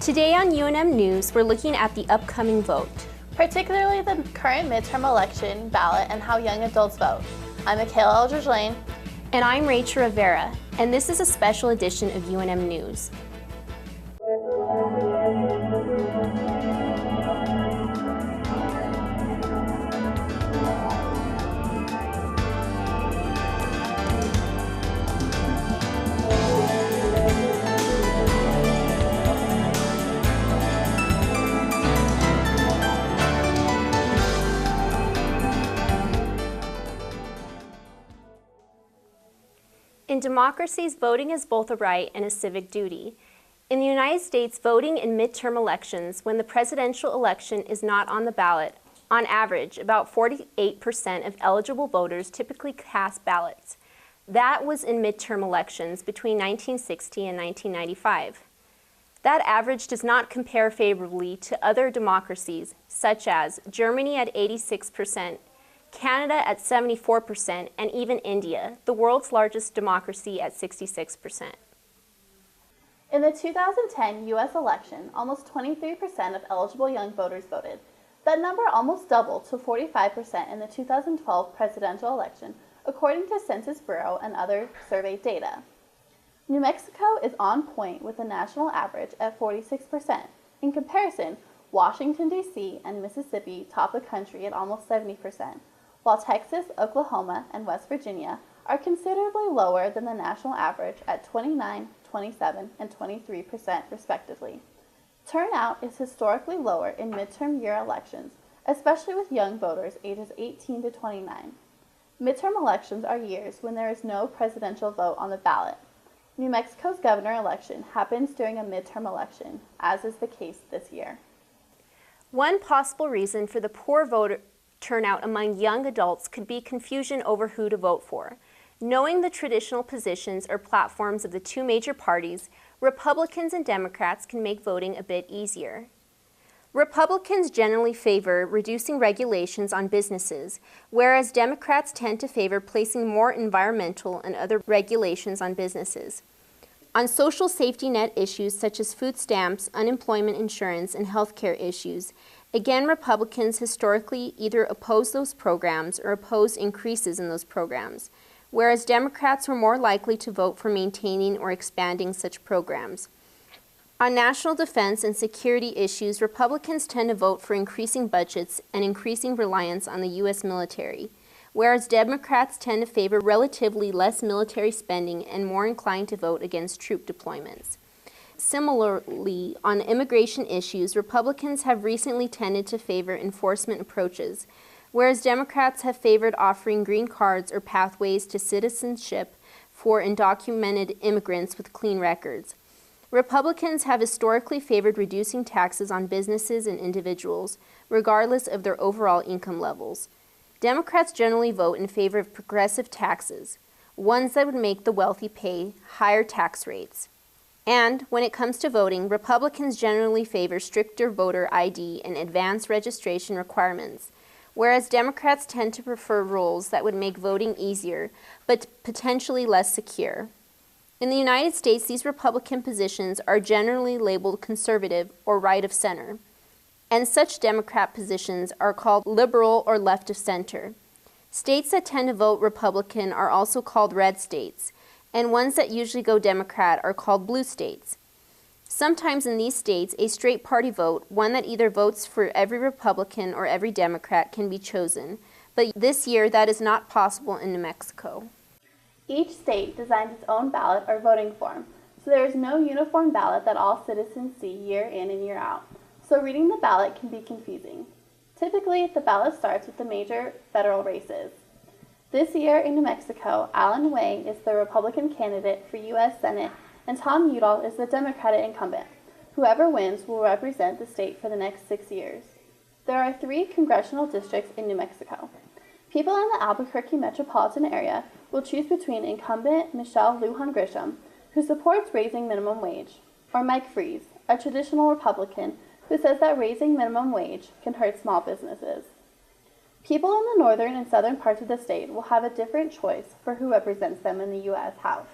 Today on UNM News, we're looking at the upcoming vote, particularly the current midterm election ballot and how young adults vote. I'm Micaela Eldridge-Land. And I'm Rivera, and this is a special edition of UNM News. In democracies, voting is both a right and a civic duty. In the United States, voting in midterm elections, when the presidential election is not on the ballot, on average, about 48% of eligible voters typically cast ballots. That was in midterm elections between 1960 and 1995. That average does not compare favorably to other democracies, such as Germany at 86%, Canada at 74%, and even India, the world's largest democracy, at 66%. In the 2010 U.S. election, almost 23% of eligible young voters voted. That number almost doubled to 45% in the 2012 presidential election, according to Census Bureau and other survey data. New Mexico is on point with the national average at 46%. In comparison, Washington, D.C. and Mississippi top the country at almost 70%. While Texas, Oklahoma, and West Virginia are considerably lower than the national average at 29%, 27%, and 23% respectively. Turnout is historically lower in midterm year elections, especially with young voters ages 18 to 29. Midterm elections are years when there is no presidential vote on the ballot. New Mexico's governor election happens during a midterm election, as is the case this year. One possible reason for the poor voter turnout among young adults could be confusion over who to vote for. Knowing the traditional positions or platforms of the two major parties, Republicans and Democrats can make voting a bit easier. Republicans generally favor reducing regulations on businesses, whereas Democrats tend to favor placing more environmental and other regulations on businesses. On social safety net issues such as food stamps, unemployment insurance, and health care issues, again, Republicans historically either oppose those programs or oppose increases in those programs, whereas Democrats were more likely to vote for maintaining or expanding such programs. On national defense and security issues, Republicans tend to vote for increasing budgets and increasing reliance on the U.S. military, whereas Democrats tend to favor relatively less military spending and more inclined to vote against troop deployments. Similarly, on immigration issues, Republicans have recently tended to favor enforcement approaches, whereas Democrats have favored offering green cards or pathways to citizenship for undocumented immigrants with clean records. Republicans have historically favored reducing taxes on businesses and individuals, regardless of their overall income levels. Democrats generally vote in favor of progressive taxes, ones that would make the wealthy pay higher tax rates. And when it comes to voting, Republicans generally favor stricter voter ID and advance registration requirements, whereas Democrats tend to prefer rules that would make voting easier, but potentially less secure. In the United States, these Republican positions are generally labeled conservative or right of center, and such Democrat positions are called liberal or left of center. States that tend to vote Republican are also called red states, and ones that usually go Democrat are called blue states. Sometimes in these states, a straight party vote, one that either votes for every Republican or every Democrat, can be chosen, but this year that is not possible in New Mexico. Each state designs its own ballot or voting form, so there is no uniform ballot that all citizens see year in and year out, so reading the ballot can be confusing. Typically, the ballot starts with the major federal races. This year in New Mexico, Alan Way is the Republican candidate for U.S. Senate, and Tom Udall is the Democratic incumbent. Whoever wins will represent the state for the next 6 years. There are 3 congressional districts in New Mexico. People in the Albuquerque metropolitan area will choose between incumbent Michelle Lujan Grisham, who supports raising minimum wage, or Mike Freese, a traditional Republican who says that raising minimum wage can hurt small businesses. People in the northern and southern parts of the state will have a different choice for who represents them in the U.S. House.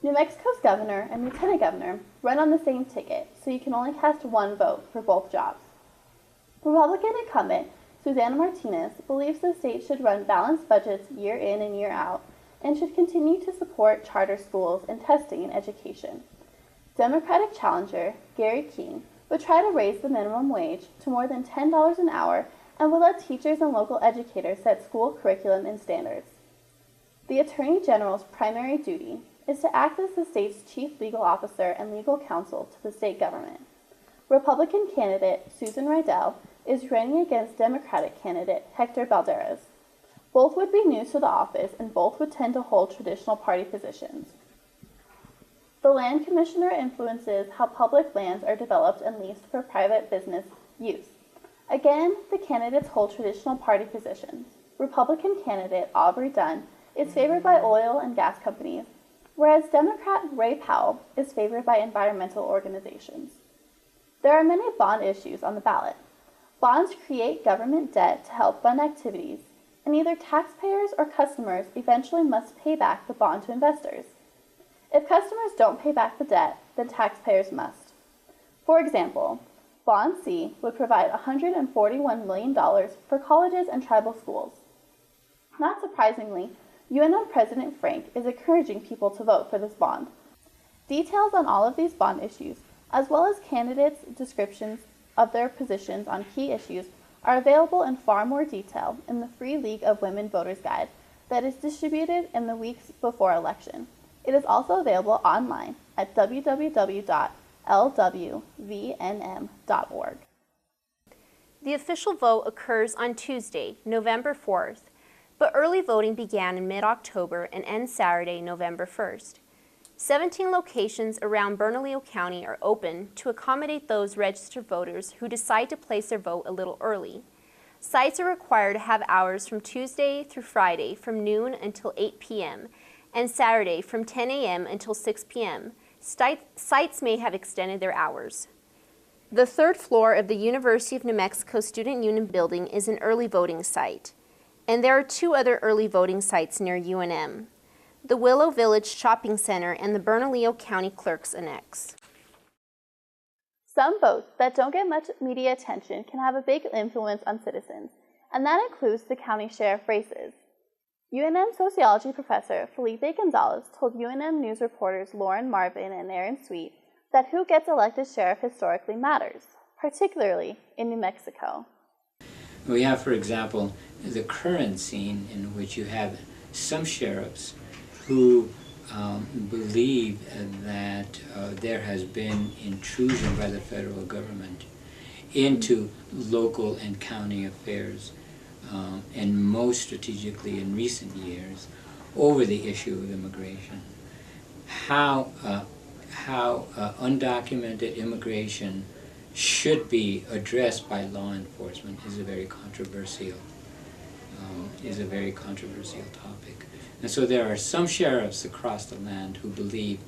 New Mexico's governor and lieutenant governor run on the same ticket, so you can only cast one vote for both jobs. Republican incumbent Susana Martinez believes the state should run balanced budgets year in and year out and should continue to support charter schools and testing in education. Democratic challenger Gary King would try to raise the minimum wage to more than $10 an hour and would let teachers and local educators set school curriculum and standards. The Attorney General's primary duty is to act as the state's chief legal officer and legal counsel to the state government. Republican candidate Susan Rydell is running against Democratic candidate Hector Balderas. Both would be new to the office and both would tend to hold traditional party positions. The land commissioner influences how public lands are developed and leased for private business use. Again, the candidates hold traditional party positions. Republican candidate Aubrey Dunn is favored by oil and gas companies, whereas Democrat Ray Powell is favored by environmental organizations. There are many bond issues on the ballot. Bonds create government debt to help fund activities, and either taxpayers or customers eventually must pay back the bond to investors. If customers don't pay back the debt, then taxpayers must. For example, Bond C would provide $141 million for colleges and tribal schools. Not surprisingly, UNM President Frank is encouraging people to vote for this bond. Details on all of these bond issues, as well as candidates' descriptions of their positions on key issues, are available in far more detail in the free League of Women Voters Guide that is distributed in the weeks before election. It is also available online at www.lwvnm.org. The official vote occurs on Tuesday, November 4th, but early voting began in mid-October and ends Saturday, November 1st. 17 locations around Bernalillo County are open to accommodate those registered voters who decide to place their vote a little early. Sites are required to have hours from Tuesday through Friday from noon until 8 p.m. and Saturday from 10 a.m. until 6 p.m. Sites may have extended their hours. The third floor of the University of New Mexico Student Union building is an early voting site, and there are two other early voting sites near UNM, the Willow Village Shopping Center and the Bernalillo County Clerk's Annex. Some votes that don't get much media attention can have a big influence on citizens, and that includes the county sheriff races. UNM sociology professor Felipe Gonzalez told UNM news reporters Lauren Marvin and Aaron Sweet that who gets elected sheriff historically matters, particularly in New Mexico. We have, for example, the current scene in which you have some sheriffs who believe that there has been intrusion by the federal government into local and county affairs, and most strategically in recent years over the issue of immigration. How undocumented immigration should be addressed by law enforcement is a very controversial topic. And so there are some sheriffs across the land who believe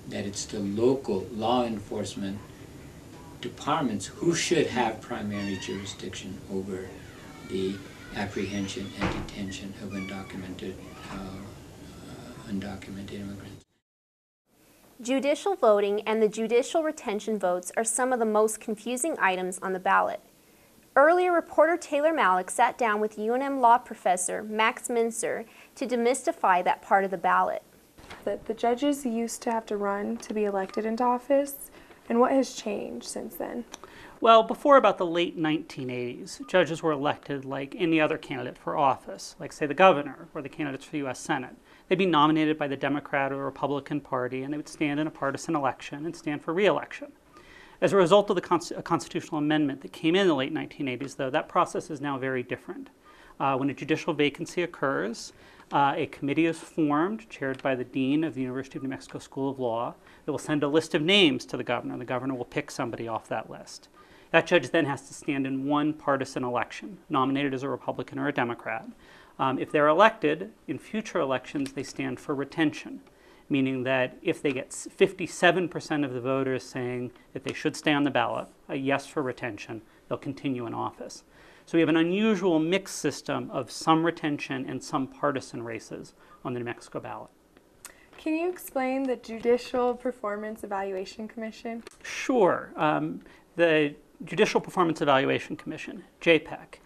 that it's the local law enforcement departments who should have primary jurisdiction over the apprehension and detention of undocumented immigrants. Judicial voting and the judicial retention votes are some of the most confusing items on the ballot. Earlier, reporter Taylor Malik sat down with UNM law professor Max Mincer to demystify that part of the ballot. That the judges used to have to run to be elected into office, and what has changed since then? Well, before about the late 1980s, judges were elected like any other candidate for office, like say the governor or the candidates for the U.S. Senate. They'd be nominated by the Democrat or Republican Party, and they would stand in a partisan election and stand for re-election. As a result of the constitutional amendment that came in the late 1980s, though, that process is now very different. When a judicial vacancy occurs, a committee is formed, chaired by the dean of the University of New Mexico School of Law, that will send a list of names to the governor. The governor will pick somebody off that list. That judge then has to stand in one partisan election, nominated as a Republican or a Democrat. If they're elected, in future elections, they stand for retention, meaning that if they get 57% of the voters saying that they should stay on the ballot, a yes for retention, they'll continue in office. So we have an unusual mixed system of some retention and some partisan races on the New Mexico ballot. Can you explain the Judicial Performance Evaluation Commission? Sure. The Judicial Performance Evaluation Commission, JPEC,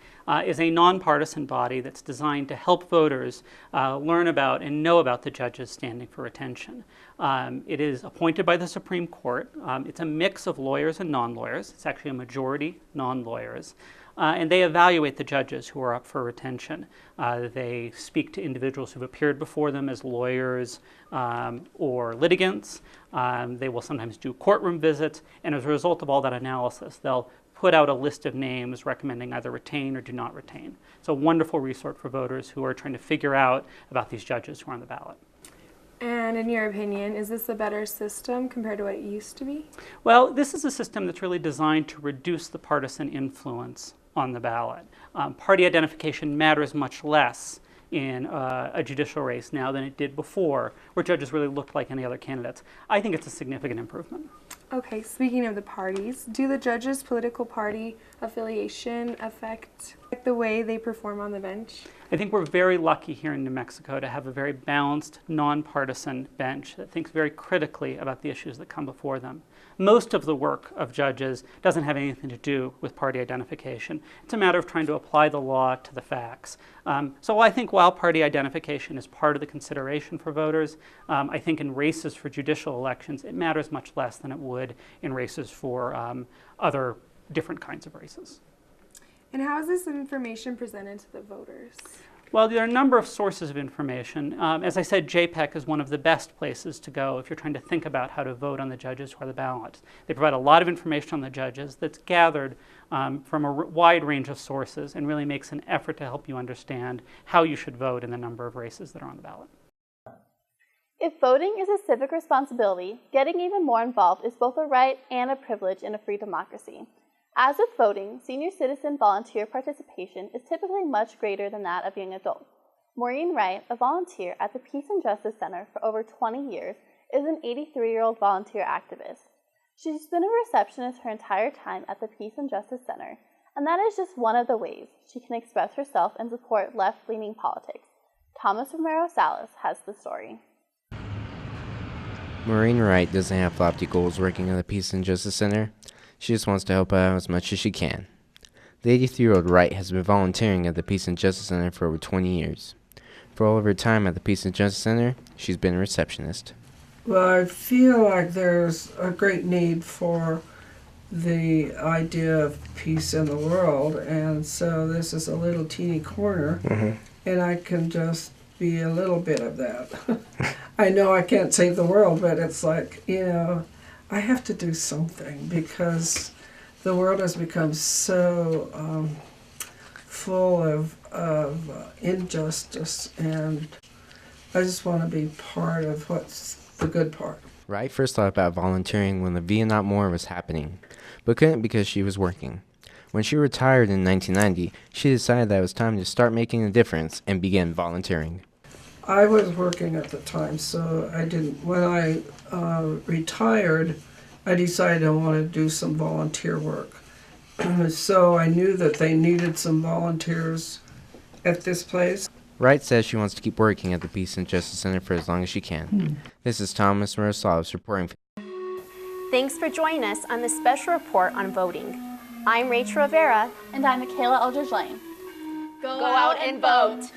is a nonpartisan body that's designed to help voters learn about and know about the judges standing for retention. It is appointed by the Supreme Court. It's a mix of lawyers and non-lawyers. It's actually a majority non-lawyers. And they evaluate the judges who are up for retention. They speak to individuals who've appeared before them as lawyers or litigants. They will sometimes do courtroom visits, and as a result of all that analysis, they'll put out a list of names recommending either retain or do not retain. It's a wonderful resource for voters who are trying to figure out about these judges who are on the ballot. And in your opinion, is this a better system compared to what it used to be? Well, this is a system that's really designed to reduce the partisan influence on the ballot. Party identification matters much less in a judicial race now than it did before, where judges really looked like any other candidates. I think it's a significant improvement. Okay, speaking of the parties, do the judges' political party affiliation affect the way they perform on the bench? I think we're very lucky here in New Mexico to have a very balanced, nonpartisan bench that thinks very critically about the issues that come before them. Most of the work of judges doesn't have anything to do with party identification. It's a matter of trying to apply the law to the facts. So I think while party identification is part of the consideration for voters, I think in races for judicial elections, it matters much less than it would in races for other different kinds of races. And how is this information presented to the voters? Well, there are a number of sources of information. As I said, JPEC is one of the best places to go if you're trying to think about how to vote on the judges who are the ballot. They provide a lot of information on the judges that's gathered from a wide range of sources and really makes an effort to help you understand how you should vote in the number of races that are on the ballot. If voting is a civic responsibility, getting even more involved is both a right and a privilege in a free democracy. As with voting, senior citizen volunteer participation is typically much greater than that of young adults. Maureen Wright, a volunteer at the Peace and Justice Center for over 20 years, is an 83-year-old volunteer activist. She's been a receptionist her entire time at the Peace and Justice Center, and that is just one of the ways she can express herself and support left-leaning politics. Thomas Romero-Salas has the story. Maureen Wright doesn't have lofty goals working at the Peace and Justice Center. She just wants to help out as much as she can. The 83-year-old Wright has been volunteering at the Peace and Justice Center for over 20 years. For all of her time at the Peace and Justice Center, she's been a receptionist. Well, I feel like there's a great need for the idea of peace in the world, and so this is a little teeny corner, and I can just be a little bit of that. I know I can't save the world, but it's like, I have to do something because the world has become so full of injustice, and I just want to be part of what's the good part. Wright first thought about volunteering when the Vietnam War was happening, but couldn't because she was working. When she retired in 1990, she decided that it was time to start making a difference and began volunteering. I was working at the time, so I didn't. When I retired, I decided I wanted to do some volunteer work. So I knew that they needed some volunteers at this place. Wright says she wants to keep working at the Peace and Justice Center for as long as she can. This is Thomas Romero-Salas reporting. Thanks for joining us on this special report on voting. I'm Rachel Rivera. And I'm Micaela Eldridge-Land. Go out and vote!